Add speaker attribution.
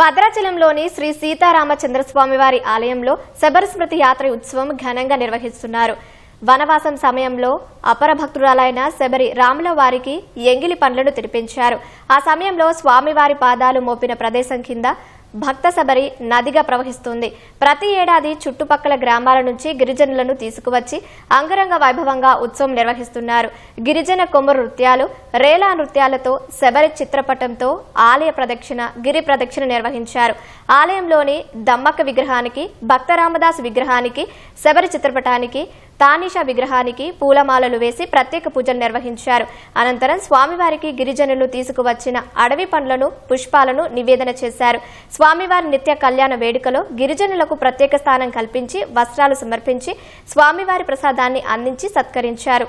Speaker 1: భద్రాచలంలోని శ్రీ సీతారామచంద్రస్వామివారి ఆలయంలో శబరి స్మృతి యాత్ర ఉత్సవం ఘనంగా నిర్వహిస్తున్నారు. వనవాసం సమయంలో అపర భక్తురాలైన శబరి రాముల వారికి ఎంగిలి పండ్లను తినిపించారు. ఆ సమయంలో స్వామివారి పాదాలు మోపిన ప్రదేశం కింద భక్త శబరి నదిగా ప్రవహిస్తుంది. ప్రతి ఏడాది చుట్టుపక్కల గ్రామాల నుంచి గిరిజనులను తీసుకువచ్చి అంగరంగ వైభవంగా ఉత్సవం నిర్వహిస్తున్నారు. గిరిజన కొమ్మరు నృత్యాలు, రేలా నృత్యాలతో శబరి చిత్రపటంతో ఆలయ ప్రదక్షిణ, గిరి ప్రదక్షిణ నిర్వహించారు. ఆలయంలోని దమ్మక్క విగ్రహానికి, భక్త రామదాసు విగ్రహానికి, శబరి చిత్రపటానికి, తానీషా విగ్రహానికి పూలమాలలు వేసి ప్రత్యేక పూజలు నిర్వహించారు. అనంతరం స్వామివారికి గిరిజనులు తీసుకువచ్చిన అడవి పండ్లను, పుష్పాలను నివేదన చేశారు. స్వామివారి నిత్య కళ్యాణ వేడుకలో గిరిజనులకు ప్రత్యేక స్థానం కల్పించి వస్త్రాలు సమర్పించి స్వామివారి ప్రసాదాన్ని అందించి సత్కరించారు.